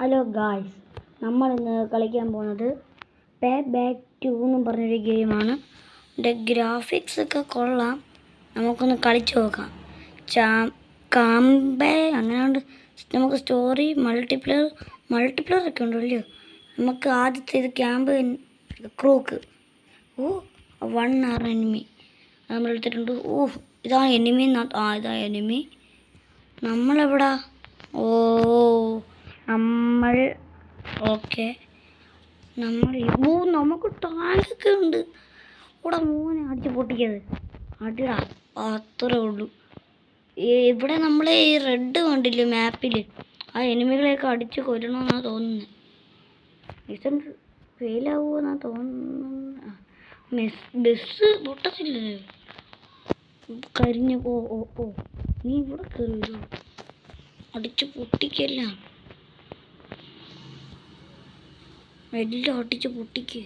Hello guys, നമ്മളിന്ന് കളിക്കാൻ പോകുന്നത് പേ ബാക്ക് 2 എന്നും പറഞ്ഞൊരു ഗെയിമാണ്. ഇതിൻ്റെ ഗ്രാഫിക്സ് ഒക്കെ കൊള്ളാം, നമുക്കൊന്ന് കളിച്ചു നോക്കാം. കാമ്പേ അങ്ങനെയുണ്ട്. നമുക്ക് സ്റ്റോറി മൾട്ടിപ്ലെയർ ഒക്കെ ഉണ്ടല്ലോ. നമുക്ക് ആദ്യത്തെ ഇത് ക്യാമ്പ് ക്രൂക്ക്. 1 hour എനിമി നമ്മളെടുത്തിട്ടുണ്ട്. ഇതാണ് എനിമി. ഇതാ എനിമി. നമ്മളെവിടാ? നമ്മൾ ഓക്കെ. നമുക്ക് ടാങ്കൊക്കെ ഉണ്ട്. ഇവിടെ മോനെ അടിച്ച് പൊട്ടിക്കത് അടിടാ, അത്രേ ഉള്ളൂ. ഇവിടെ നമ്മൾ ഈ റെഡ് കണ്ടില്ലേ മാപ്പിൽ, ആ എനിമികളെയൊക്കെ അടിച്ച് കൊല്ലണമെന്നാണ് തോന്നുന്നത്. മിഷൻ ഫെയിലാവുമെന്നാണ് തോന്നുന്നത്. ബസ് പൊട്ടത്തില്ലല്ലോ, കരിഞ്ഞു. നീ ഇവിടെ കയറിയോ? അടിച്ച് പൊട്ടിക്കല്ല, എല്ലാം അടിച്ച് പൊട്ടിക്ക്.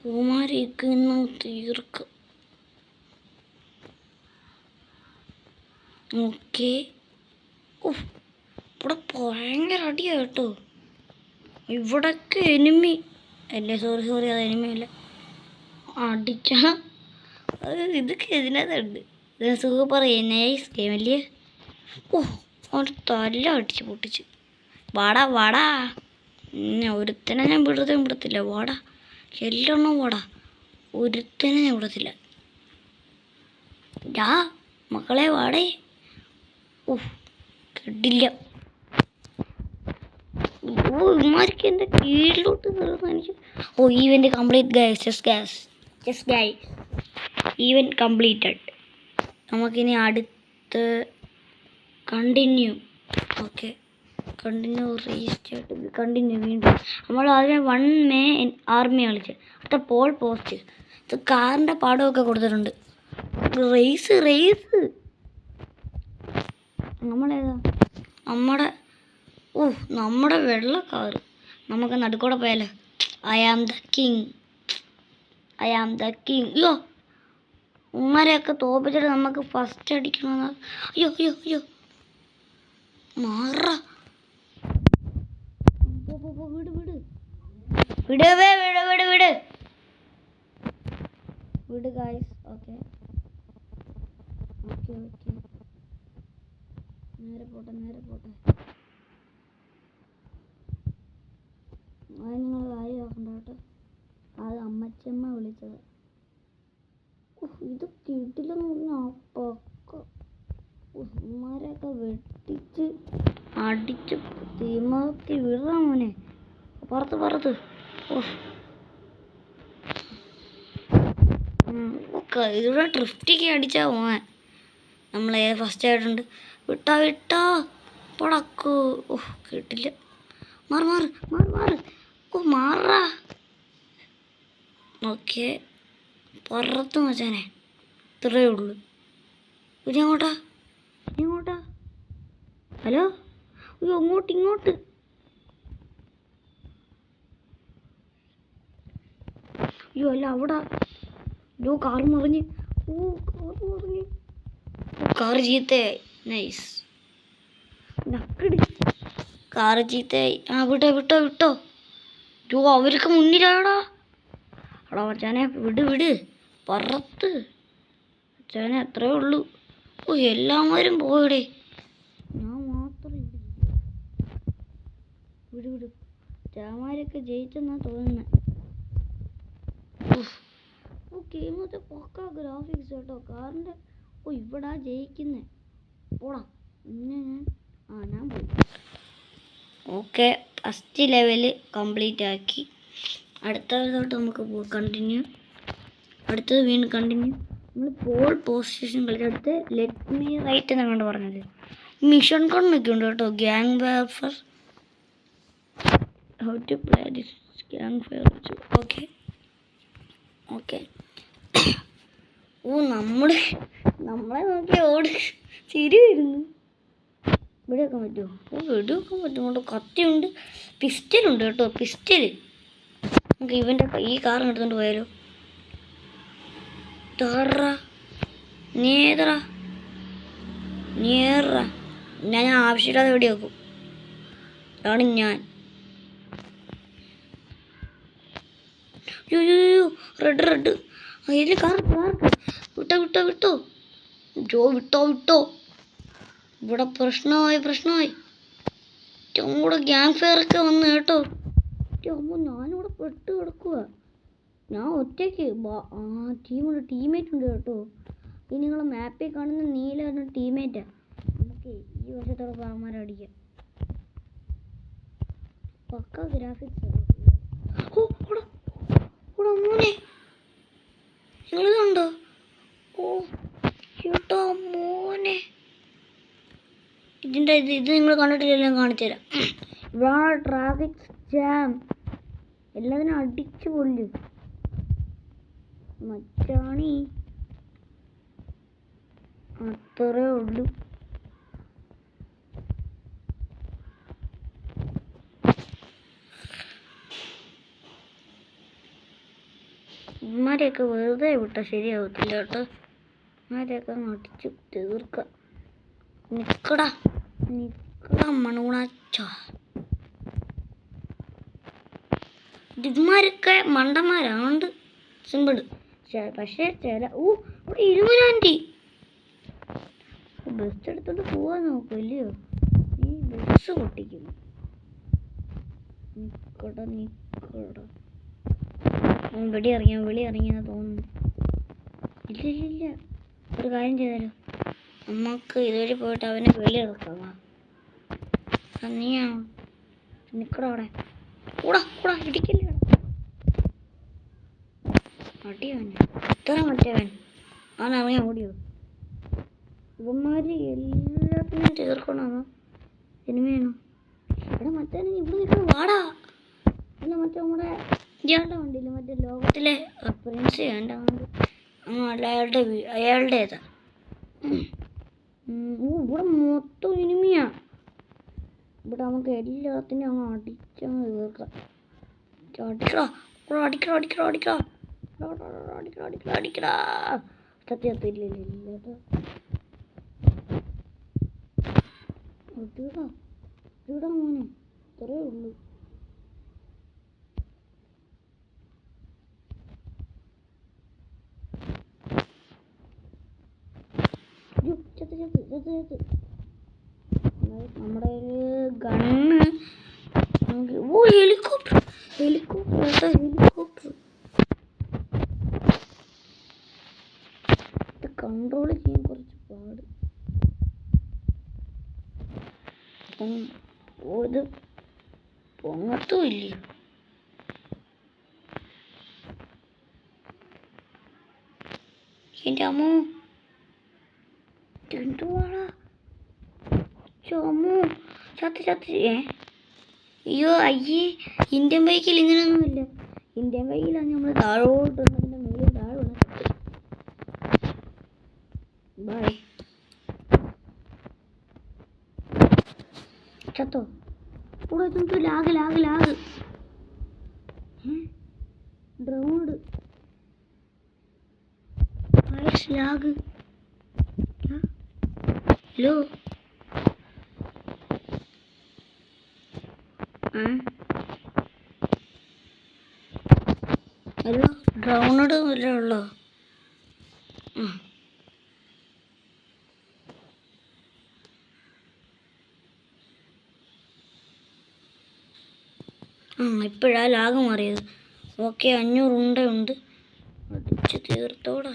പൂമാരെയൊക്കെ തീർക്കും. ഓക്കെ. ഇവിടെ ഭയങ്കര അടിയാ കേട്ടോ. ഇവിടൊക്കെ എനിമി അല്ലേ, സോറി അത് എനിമിയല്ല. അടിച്ച ഇതൊക്കെ ഇതിനകത്തുണ്ട്. ഇത് സൂപ്പർ നൈസ് ഗെയിം അല്ലേ. അവിടെ തല അടിച്ച് പൊട്ടിച്ച്. വാടാ ഒരുത്തനെ ഞാൻ വിടത്തില്ല. വാടാ, എല്ലെണ്ണം വാടാ, ഒരുത്തനെ ഞാൻ വിടത്തില്ല. മക്കളെ വാടേ. കിട്ടില്ല. ഇമാർക്ക് എൻ്റെ കീഴിലോട്ട് കയറുന്ന എനിക്ക്. Event complete guys. Event completed. നമുക്കിനി അടുത്ത് കണ്ടിന്യൂ. ഓക്കെ, കണ്ടിന്യൂ വീണ്ടും. നമ്മൾ ആദ്യം 1 May ആർമി കളിച്ച്, അടുത്ത പോൾ പോസ്റ്റ്. ഇത് കാറിൻ്റെ പാടമൊക്കെ കൊടുത്തിട്ടുണ്ട്. റേസ് നമ്മളേതാ? നമ്മുടെ വെള്ള കാറ്. നമുക്ക് നടുക്കൂടെ പോയാലോ? I am the king. അയ്യോ, ഉമ്മരെയൊക്കെ തോപ്പിച്ചിട്ട് നമുക്ക് ഫസ്റ്റ് അടിക്കണമെന്ന്. അയ്യോ മാറ. വിട് ഗായ്സ്. ഓക്കെ. നേരെ പോട്ടെ. അത് നിങ്ങൾ കാര്യമാക്കണ്ട കേട്ടോ. അത് അമ്മച്ചമ്മ വിളിച്ചത്. ഇത് കിട്ടില്ലെന്ന് പറഞ്ഞാൽ ഉമ്മാരെയൊക്കെ വെട്ടിച്ച് അടിച്ച് തിമർത്തി വിടാ മോനെ. പുറത്ത് ഇവിടെ ഡ്രിഫ്റ്റിക്ക് അടിച്ചാ പോവാൻ. നമ്മൾ ഫസ്റ്റ് ആയിട്ടുണ്ട്. വിട്ടാ പൊടക്കൂ. കിട്ടില്ല. മാറ്. മാറാ. ഓക്കെ, പുറത്ത് മച്ചാനെ. ഇത്രയേ ഉള്ളൂ. ഇങ്ങോട്ടാ. ഹലോ, ഇങ്ങോട്ട്. അല്ല അവിടെ. കാറ് മറിഞ്ഞ്. കാറ് ചീത്തയായി. നൈസ്. കാറ് ചീത്തയായി. വിട്ടോ. അവർക്ക് മുന്നിലാടാ. മച്ചാനെ വിട്. പുറത്ത് മച്ചാനെ, അത്രേ ഉള്ളൂ. എല്ലാവരും പോയിടെ, ഞാൻ മാത്രം വിട്. ചാമാരൊക്കെ ജയിച്ചെന്നാ തോന്നുന്നത്. ഗെയിമത്തെ പക്കാ ഗ്രാഫിക്സ് കേട്ടോ. കാറിൻ്റെ ഇവിടെ ജയിക്കുന്നേ. പോടാ. ഞാൻ പോയി. ഓക്കെ, ഫസ്റ്റ് ലെവല് കംപ്ലീറ്റ് ആക്കി. അടുത്തതോട്ട് നമുക്ക് കണ്ടിന്യൂ. അടുത്തത് വീണ്ടും കണ്ടിന്യൂ. നമ്മൾ പോൾ പൊസിഷൻ കളിച്ചടുത്ത് ലെറ്റ് മീ റൈറ്റ് എന്നാണ് പറഞ്ഞത്. മിഷൻ കണ്ണൊക്കെ ഉണ്ട് കേട്ടോ. Gang warfare. How to play this gang warfare. Okay. നമ്മളെ നോക്കി ചിരി വരുന്നു. വെടിവെക്കാൻ പറ്റുമോ? കത്തിയുണ്ട്, പിസ്റ്റലുണ്ട് കേട്ടോ. നമുക്ക് ഇവൻ്റെ ഈ കാറും എടുത്തുകൊണ്ട് പോയാലോ? ഞാൻ ആവശ്യമില്ലാതെ വെടി വെക്കും. അതാണ് ഞാൻ. അയ്യോ റെഡ് റെഡ് അതിൽ കാർക്ക് വിട്ടോ വിട്ടോ വിട്ടോ ജോ വിട്ടോ വിട്ടോ. ഇവിടെ പ്രശ്നമായി ഏറ്റവും കൂടെ ഗ്യാങ് ഫെയർ ഒക്കെ വന്ന് കേട്ടോ. അമ്മ ഞാനിവിടെ പെട്ട് കിടക്കുക. ഞാൻ ഒറ്റയ്ക്ക് ടീമേറ്റ് ഉണ്ട് കേട്ടോ. ഈ നിങ്ങളെ മാപ്പിൽ കാണുന്ന നീല എന്ന ടീമേറ്റാ. നമുക്ക് ഈ വശത്തോടെ പാവന്മാരെ അടിക്കാം. പക്ക ഗ്രാഫിക്സ്. മോനെ നിങ്ങളിതുണ്ടോ? ഓ കേട്ടോ മോനെ. ഇത് നിങ്ങൾ കണ്ടിട്ടില്ല, കാണിച്ചു തരാം. ഇവിടെ ട്രാഫിക് ജാം എല്ലാത്തിനും അടിച്ചു കൊല്ല് മച്ചാണി. അത്രേ ഉള്ളൂ. ഇമാരെയൊക്കെ വെറുതെ വിട്ടാൽ ശരിയാവത്തില്ല കേട്ടോ. ഇമാരെയൊക്കെ അടിച്ചു തീർക്കാം. നിക്കടാ മണുണാച്ച. ഇമാരൊക്കെ മണ്ടന്മാരാണ്ട് സിമ്പിള്. പക്ഷേ ചില ഇവിടെ ഇരുമനാൻറ്റി ബസ് എടുത്തോണ്ട് പോവാൻ നോക്കും ഇല്ലയോ. ഈ ബസ് പൊട്ടിക്കുന്നു. നിക്കട വെളി ഇറങ്ങിയെന്ന് തോന്നുന്നു. ഇല്ല ഒരു കാര്യം ചെയ്താലോ, നമുക്ക് ഇതുവരെ പോയിട്ട് അവനെ വെളി ഇറക്കാം. നീയാണോ? നിക്കട അവിടെ കൂടാ ഇടിക്കില്ല. അടിയവൻ ഇത്ര മറ്റവൻ അവൻ ഇറങ്ങി ഓടിയോ. ഇവന്മാര് എല്ലാത്തിനും ചേർക്കണോ സിനിമയാണോ? ഇവിടെ മറ്റേ ഇവിടെ നിൽക്കണം വാടാ. അല്ല മറ്റേ നമ്മുടെ ഇയാളുടെ വണ്ടിയില്ല, മറ്റേ ലോകത്തിലെ പ്രിൻസ് എൻ്റെ വണ്ടി. അയാളുടേതാ. ഇവിടെ മൊത്തം ഇനിമിയാ. ഇവിടെ നമുക്ക് എല്ലാത്തിനും അങ്ങ് അടിച്ചങ്ങ് തീർക്കാം. അടിക്കടാ സത്യത്തില്ല മോനെ ഇത്രേ ഉള്ളൂ. നമ്മുടെ ഒരു ഗണ്ണ്. ഹെലികോപ്റ്റർ ഇത് കൺട്രോൾ ചെയ്യാൻ കുറച്ച് പാട്. ഇത് പൊങ്ങത്തും ഇല്ല. എൻ്റെ അമ്മോ എന്തുവാടാ ചുമോ ചത്തി. അയ്യോ ഇന്ത്യൻ ബൈക്കിൽ ഇങ്ങനെയൊന്നുമില്ല. ഇന്ത്യൻ ബൈക്കിലാണ് നമ്മൾ താഴോട്ട് അതിൻ്റെ മേളിൽ താഴെ ബൈ ചത്തോ. കൂടെ നമുക്ക് ലാഗ് ഡ്രൗണ്ട് ലാഗ്. ഹലോ ഡ്രൗണഡ് വല്ല ഉള്ളോ? ഇപ്പോഴാ ലാഗ് മാറിയത്. ഓക്കെ 500 ഉണ്ടുണ്ട്. അടിച്ച് തീർത്തോടാ.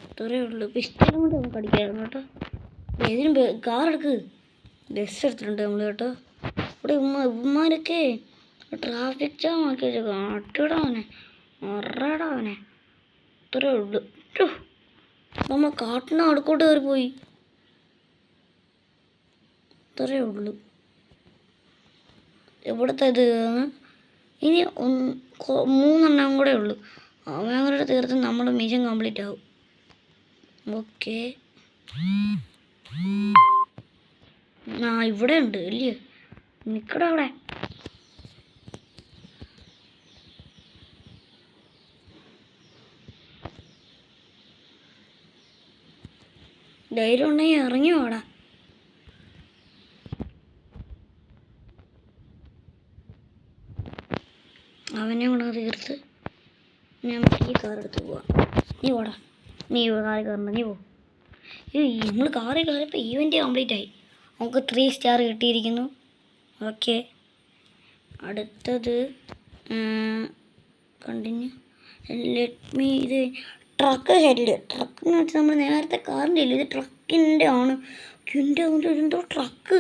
ഇത്രേ ഉള്ളൂ. പിസ്റ്റലും കൊണ്ട് നമുക്ക് അടിക്കായിരുന്നു കേട്ടോ. ഏതിനും കാർ എടുക്ക്. ബസ് എടുത്തിട്ടുണ്ട് നമ്മൾ കേട്ടോ. ഇവിടെ ഉമ്മാരൊക്കെ ട്രാഫിക് ജാം ആക്കി വെച്ചേക്കാം. അട്ടിടാവനെ മറടാവനെ. ഇത്രേ ഉള്ളൂ. നമ്മൾ കാട്ടിന് അടുക്കോട്ട് കയറി പോയി. ഇത്രേ ഉള്ളൂ. എവിടുത്തെ ഇത് ഇനി 3 കൂടെ ഉള്ളൂ. അവങ്ങളുടെ തീർത്ത് നമ്മുടെ മിഷൻ കംപ്ലീറ്റ് ആവും. ഓക്കെ ഇവിടെ ഉണ്ട് ഇല്ലേ? നിക്കട അവിടെ. ധൈര്യം ഉണ്ടെങ്കിൽ ഇറങ്ങി വാടാ. അവനെ കൂടെ തീർത്ത് ഞാൻ ഈ കാർ എടുത്ത് പോവാം. നീ പോടാ, നീ കാറിൽ കയറണ്ട, നീ പോ. നമ്മൾ കാറിൽ കയറിയപ്പോൾ ഈവൻ്റ് കംപ്ലീറ്റ് ആയി. നമുക്ക് 3 സ്റ്റാർ കിട്ടിയിരിക്കുന്നു. ഓക്കെ, അടുത്തത് കണ്ടിന്യൂ. Let me. ഇത് ട്രക്ക് ഹെഡ്. ട്രക്ക് എന്ന് വെച്ചാൽ നമ്മൾ നേരത്തെ കാറിൻ്റെ ഇല്ല, ഇത് ട്രക്കിൻ്റെ ആണ്. എൻ്റെ എന്തോ ട്രക്ക്,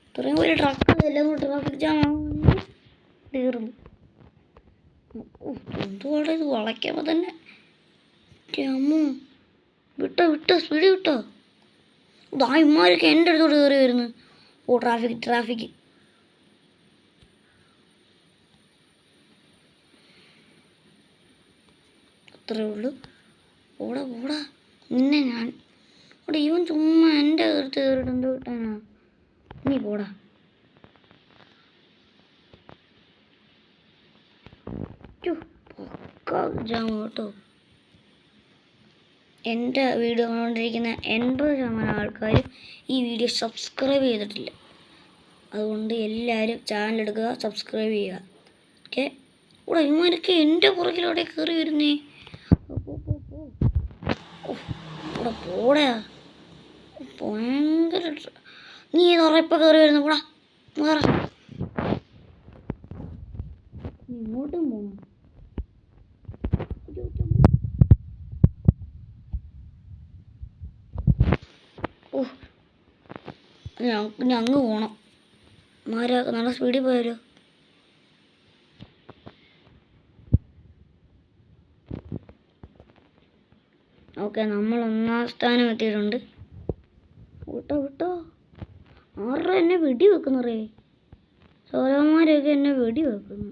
ഇത്രയും വലിയ ട്രക്ക് എല്ലാം കൂടി ട്രാഫിക് ജാം ആവുമെന്ന് തീർന്നു. എന്തുവാടെ ഇത് വളയ്ക്കുമ്പോൾ തന്നെ. അമ്മോ, വിട്ടോ സ്പീഡ് വിട്ടോ. ഇമാരൊക്കെ എൻ്റെ അടുത്തോട്ട് കയറി വരുന്നു. ഓ ട്രാഫിക്. അത്രേ ഉള്ളൂ. ഓടാ നിന്നെ ഞാൻ ഇവിടെ ഇവൻ ചുമ്മാ എൻ്റെ അടുത്ത് കയറിയിട്ട് എന്തോ കിട്ടാനാ. നീ പോടാ. ജാം കേട്ടോ. എൻ്റെ വീഡിയോ കണ്ടുകൊണ്ടിരിക്കുന്ന 80% ആൾക്കാരും ഈ വീഡിയോ സബ്സ്ക്രൈബ് ചെയ്തിട്ടില്ല. അതുകൊണ്ട് എല്ലാവരും ചാനൽ എടുക്കുക, സബ്സ്ക്രൈബ് ചെയ്യുക. ഓക്കെ, ഇവിടെ ഇവന്മാരൊക്കെ എൻ്റെ പുറകിലൂടെ കയറി വരുന്നേ. ഇവിടെ പോടാ, ഭയങ്കര. നീ ഇപ്പം കയറി വരുന്നു, പോടാ വേറെ. ഇങ്ങോട്ടും പോകണം. അങ്ങ് പോകണം. നല്ല സ്പീഡിൽ പോയാലോ. ഓക്കെ, നമ്മൾ 1-ാം സ്ഥാനം എത്തിയിട്ടുണ്ട്. വിട്ടോ. ആരുടെ എന്നെ വെടി വെക്കുന്നറേ. സോലന്മാരെയൊക്കെ എന്നെ വെടി വെക്കുന്നു.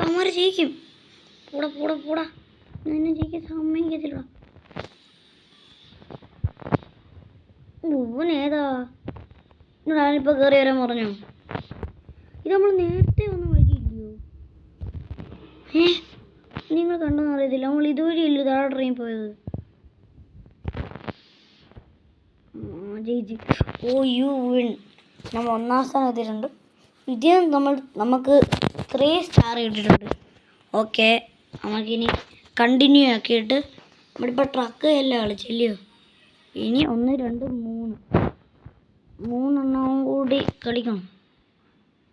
അവന്മാരെ ജയിക്കും. പോടാ എന്നെ ജയിക്കാൻ സമ്മതിക്കത്തില്ല. ഏതാ ഞാനിപ്പോൾ കയറി വരാൻ പറഞ്ഞോ. ഇത് നമ്മൾ നേരത്തെ വന്ന വഴിയില്ലയോ? നിങ്ങൾ കണ്ടോന്ന് അറിയത്തില്ല. നമ്മൾ ഇതുവഴിയില്ല താഴെ ട്രെയിൻ പോയത്. ജയിച്ച്. You win. നമ്മൾ 1-ാം സ്ഥാനം എത്തിയിട്ടുണ്ട്. ഇതിൽ നമുക്ക് 3 സ്റ്റാർ കിട്ടിയിട്ടുണ്ട്. ഓക്കെ, നമുക്കിനി കണ്ടിന്യൂ ആക്കിയിട്ട് നമ്മളിപ്പോൾ ട്രക്ക് എല്ലാം കളിച്ചില്ലയോ. ഇനി 1, 2, 3 കൂടി കളിക്കണം.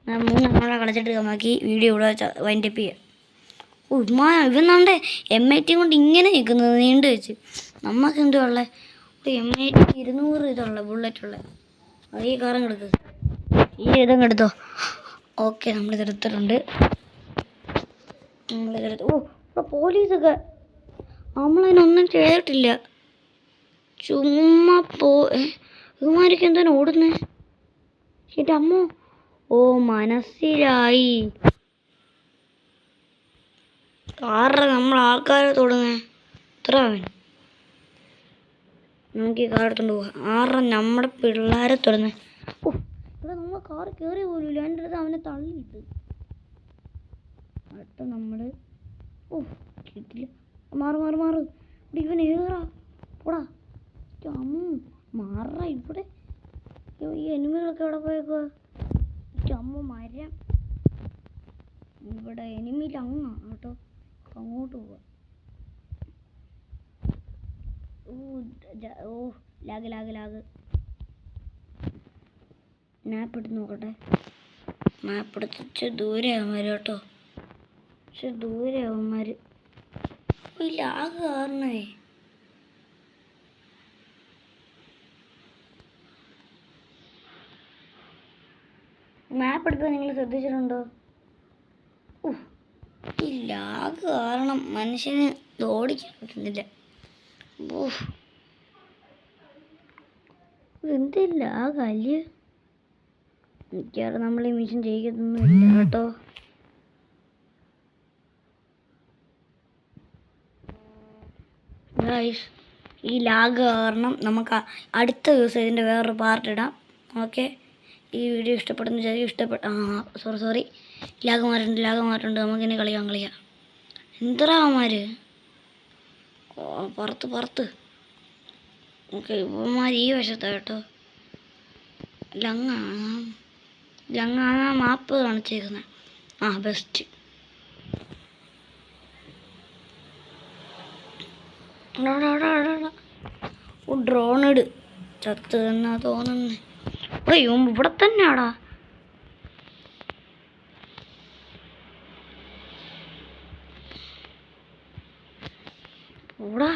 3 കളിച്ചിട്ട് നമുക്ക് വീഡിയോ ഇവിടെ വൈൻഡപ്പ് ചെയ്യാം. ഇവന്നാണ്ട് M80 കൊണ്ട് ഇങ്ങനെ നിൽക്കുന്നത് നീണ്ടു വെച്ച്. നമുക്ക് എന്തുള്ള M80 200 ഇതുള്ള ബുള്ളറ്റുള്ള അത് ഈ കാറും എടുക്കുക. ഈ ഇതങ്ങ് എടുത്തോ. ഓക്കെ, നമ്മളിതെടുത്തിട്ടുണ്ട്. ഇവിടെ പോലീസൊക്കെ നമ്മളതിനൊന്നും ചെയ്തിട്ടില്ല. ചുമ്മാ ഇവന്മാരൊക്കെ എന്താണ് ഓടുന്നേ. എൻ്റെ അമ്മോ, മനസ്സിലായി. നമ്മൾ ആൾക്കാരെ തൊടുന്നേ. ഇത്ര അവൻ നമുക്ക് ഈ കാർ എടുത്തോണ്ട് പോവാം. നമ്മുടെ പിള്ളേരെ തൊടുന്നേ. ഇവിടെ നമ്മൾ കാർ കയറി പോലില്ല. എൻ്റെ അടുത്ത് അവനെ തള്ളിയിട്ട് അടുത്ത നമ്മൾ കിട്ടില്ല. മാറ് ഇവിടെ ഇവൻ ഏറാ. പോടാ മാറ. ഇവിടെ ഈ എനിമികളൊക്കെ എവിടെ പോയേക്കുക. മരം ഇവിടെ എനിമിയിൽ കേട്ടോ. അങ്ങോട്ട് പോവാ. ലാഗ്. മാപ്പ് എടുത്ത് നോക്കട്ടെ. മാപ്പ് എടുത്ത് ദൂരെ അവന്മാർ കേട്ടോ. പക്ഷെ ദൂരെ അവന്മാർ ലാഗ് കാരണേ. മാപ്പ് എടുക്കാൻ നിങ്ങൾ ശ്രദ്ധിച്ചിട്ടുണ്ടോ? ഈ ലാഗ് കാരണം മനുഷ്യന് ഓടിക്കാൻ പറ്റുന്നില്ല. എന്ത് ലാഗല്ലേ. മിക്കവാറും നമ്മൾ ഈ മിഷൻ ചെയ്യിക്കുന്നൊന്നുമില്ല കേട്ടോ. ഈ ലാഗ് കാരണം നമുക്ക് അടുത്ത ദിവസം ഇതിൻ്റെ വേറൊരു പാർട്ട് ഇടാം. ഓക്കെ, ഈ വീഡിയോ ഇഷ്ടപ്പെട്ട സോറി ലാഗ് മാറ്റുണ്ട്. നമുക്കിനി കളിക്കാം. എന്തരാമാര് പുറത്ത് ഓക്കെ ഇവന്മാർ ഈ വശത്താണ് കേട്ടോ. ലങ്ങാണ് മാപ്പ് കാണിച്ചേക്കുന്നത്. ആ ബെസ്റ്റ്. ഡ്രോൺ ഇട്. ചത്ത് എന്നാ തോന്നുന്നേ. ഇവിടെ തന്നെയാടാ. ഇവിടെ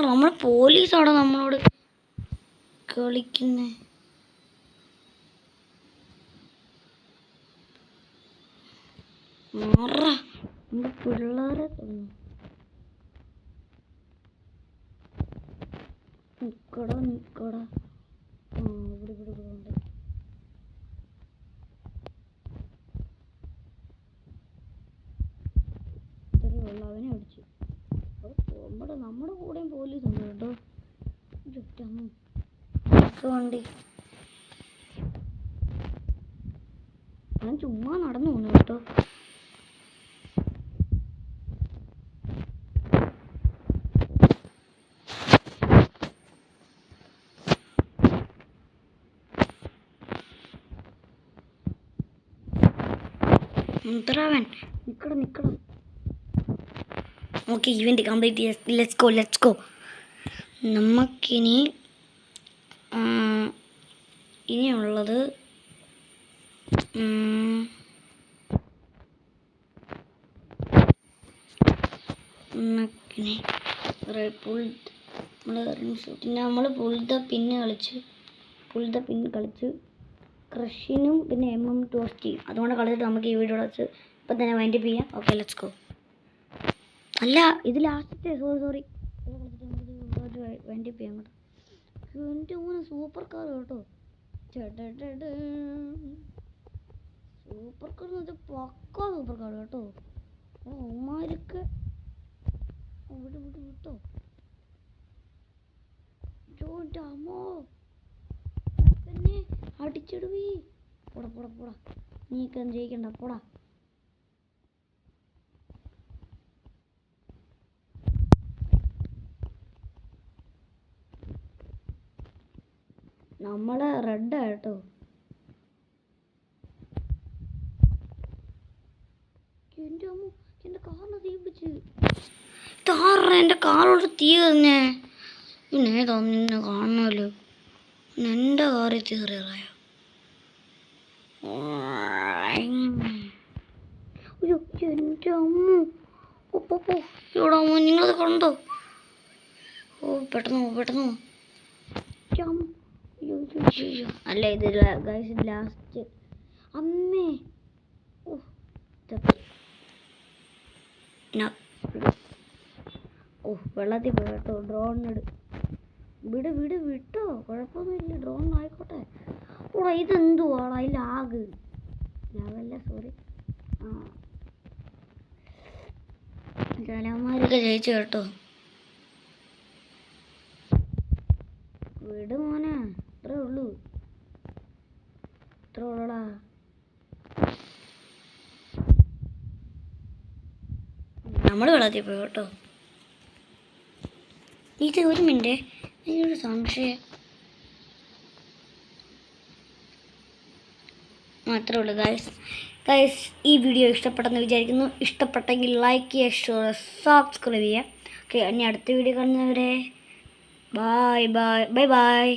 നമ്മളെ പോലീസാണ് നമ്മളോട് കളിക്കുന്നേ. നമ്മുടെ പിള്ളേരെ നിക്കടാ ഇവിടെ ഉണ്ട്. ഇത്രയുള്ള അവനെ അടിച്ചു. നമ്മുടെ കൂടെയും പോലീസ് ഉണ്ട് കേട്ടോ. വണ്ടി ഞാൻ ചുമ്മാ നടന്നു പോന്നു കേട്ടോ. നിക്കണം. ഓക്കെ ഇവന്റ് കംപ്ലീറ്റ് ചെയ്യാം. Let's go. നമുക്കിനി ഇനിയുള്ളത് നമ്മൾ പുൾ ദ പിൻ കളിച്ച് ക്രഷിനും പിന്നെ ടോസ്റ്റ് ചെയ്യും. അതുകൊണ്ട് കളിച്ചിട്ട് നമുക്ക് ഈ വീഡിയോ കളിച്ച് ഇപ്പം തന്നെ വൈൻഡപ്പ് ചെയ്യാം. Okay let's go. അല്ല ഇത് ലാസ്റ്റത്തെ സോറി വൈൻഡപ്പ് ചെയ്യാം കേട്ടോ. എൻ്റെ മൂന്ന് സൂപ്പർ കാർ കേട്ടോ. സൂപ്പർ കാർ എന്ന് വെച്ചാൽ പക്കാ സൂപ്പർ കാർ കേട്ടോ. അവന്മാരൊക്കെ വിട്ടോ. അമ്മോ തന്നെ അടിച്ചിടുവീ. പോടാ നീക്ക് ജയിക്കണ്ട. പോടാ. നമ്മളെ റെഡാ കേട്ടോ. എൻ്റെ കാറിന് തീ പിടിച്ച്. എൻ്റെ കാറോട് തീ തന്നെ. പിന്നെ നിന്നെ കാണണമല്ലോ. എൻ്റെ കാറിൽ തീറിയായ. അയ്യോ എൻ്റെ അമ്മ. ഇവിടെ അമ്മ നിങ്ങളത് കണ്ടോ? പെട്ടെന്ന് അല്ല ഇത് ലാസ്റ്റ്. അമ്മേ വെള്ളത്തിൽ പോയിട്ടോ. ഡ്രോൺ വിട്ടോ. കുഴപ്പമൊന്നുമില്ല. ഡ്രോൺ ആയിക്കോട്ടെ. ഇതെന്തുവാടാ ഈ ലാഗല്ല സോറി. ജലന്മാരൊക്കെ ജയിച്ചു കേട്ടോ. വിട് മോനെ. ഇത്രേ ഉള്ളൂടാ. നമ്മൾ വെള്ളത്തിൽ പോയി കേട്ടോ. ഇത് ഒരു മിനിറ്റ്, എനിക്കൊരു സംശയം മാത്രമേ ഉള്ളൂ. ഗൈസ് ഈ വീഡിയോ ഇഷ്ടപ്പെട്ടെന്ന് വിചാരിക്കുന്നു. ഇഷ്ടപ്പെട്ടെങ്കിൽ ലൈക്ക് ചെയ്യുക, സബ്സ്ക്രൈബ് ചെയ്യുക. ഓക്കെ ഇനി അടുത്ത വീഡിയോ കാണുന്നവരെ ബൈ.